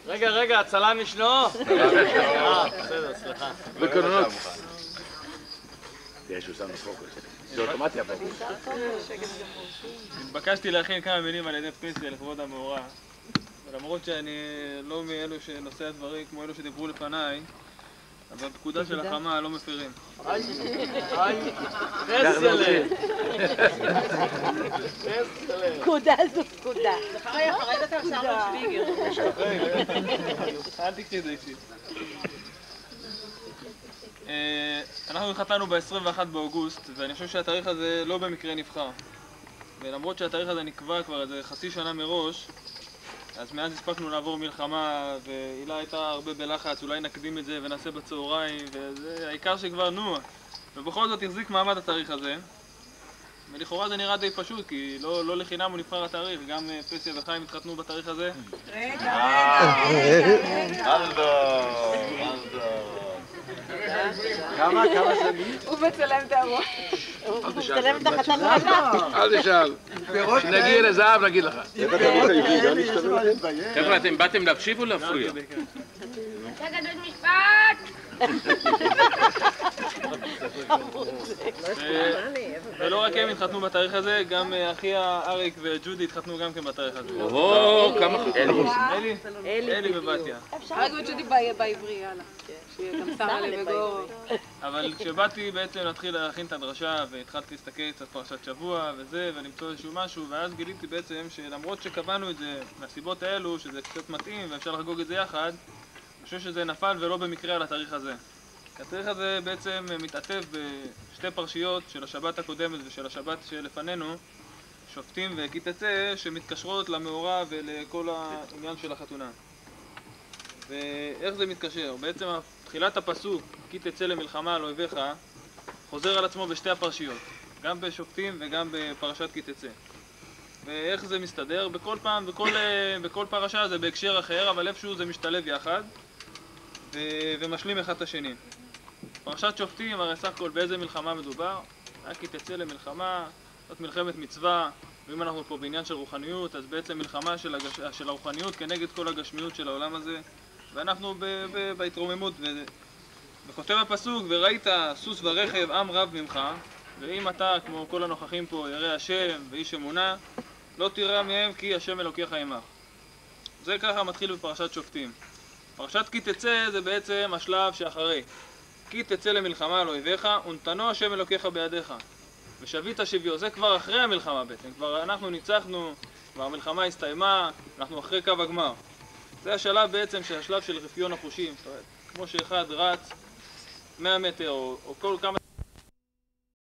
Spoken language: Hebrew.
רגע, הצלם ישנו? בסדר, סליחה. בכוננות. תראה שהוא שם בפוקוס. זה אוטומטי הפוקוס. התבקשתי להכין כמה מילים על ידי פסיה לכבוד המאורע. ולמרות שאני לא מאלו שנושא הדברים כמו אלו שדיברו לפניי, אבל בפקודה של החמה לא מפרים. פסיילה. פקודה זו פקודה. אחרי אתה עכשיו שוויגר. אל תקחי את זה אישית. אנחנו התחתנו ב-21 באוגוסט, ואני חושב שהתאריך הזה לא במקרה נבחר. ולמרות שהתאריך הזה נקבע כבר איזה חצי שנה מראש, אז מאז הספקנו לעבור מלחמה, והילה הייתה הרבה בלחץ, אולי נקדים את זה ונעשה בצהריים, והעיקר שכבר נו. ובכל זאת החזיק מעמד התאריך הזה. ולכאורה זה נראה די פשוט, כי לא לחינם הוא נבחר התאריך, גם פסיה וחיים התחתנו בתאריך הזה. רגע. כמה שנים? הוא מצלם את האירוע. הוא מצלם את החתן והחתן. אל תשאל. כשנגיע לזהב נגיד לך. חבר'ה, אתם באתם להקשיב או להפריע? רגע, בית משפט! ולא רק הם התחתנו בתאריך הזה, גם אחיה אריק וג'ודי התחתנו גם כן בתאריך הזה. או, כמה אלי בבתיה. אריק וג'ודי בעברי, יאללה. שיהיה גם שרה לי בגור. אבל כשבאתי בעצם להתחיל להכין את הדרשה והתחלתי להסתכל קצת פרשת שבוע וזה ולמצוא איזשהו משהו, ואז גיליתי בעצם שלמרות שקבענו את זה מהסיבות האלו, שזה קצת מתאים ואפשר לחגוג את זה יחד, אני חושב שזה נפל ולא במקרה על התאריך הזה. התאריך הזה בעצם מתעטף בשתי פרשיות של השבת הקודמת ושל השבת שלפנינו, שופטים וכי תצא, שמתקשרות למאורע ולכל העניין של החתונה. ואיך זה מתקשר? בעצם תחילת הפסוק, כי תצא למלחמה על אויביך, חוזר על עצמו בשתי הפרשיות, גם בשופטים וגם בפרשת כי תצא. ואיך זה מסתדר? בכל פעם, בכל פרשה זה בהקשר אחר, אבל איפשהו זה משתלב יחד ומשלים אחד את השני. פרשת שופטים, הרי סך הכל באיזה מלחמה מדובר? כי תצא למלחמה, זאת מלחמת מצווה, ואם אנחנו פה בעניין של רוחניות, אז בעצם מלחמה של הרוחניות כנגד כל הגשמיות של העולם הזה, ואנחנו בהתרוממות. וכותב הפסוק, וראית סוס ורכב עם רב ממך, ואם אתה, כמו כל הנוכחים פה, ירא השם ואיש אמונה, לא תירא מהם כי השם אלוקיך עמך. זה ככה מתחיל בפרשת שופטים. פרשת כי תצא זה בעצם השלב שאחרי. כי תצא למלחמה על אויביך, ונתנו השם אלוקיך בידיך. ושבית שביו, זה כבר אחרי המלחמה בעצם. כבר אנחנו ניצחנו, כבר המלחמה הסתיימה, אנחנו אחרי קו הגמר. זה השלב בעצם, שהשלב של רפיון החושים. זאת אומרת, כמו שאחד רץ 100 מטר או כל כמה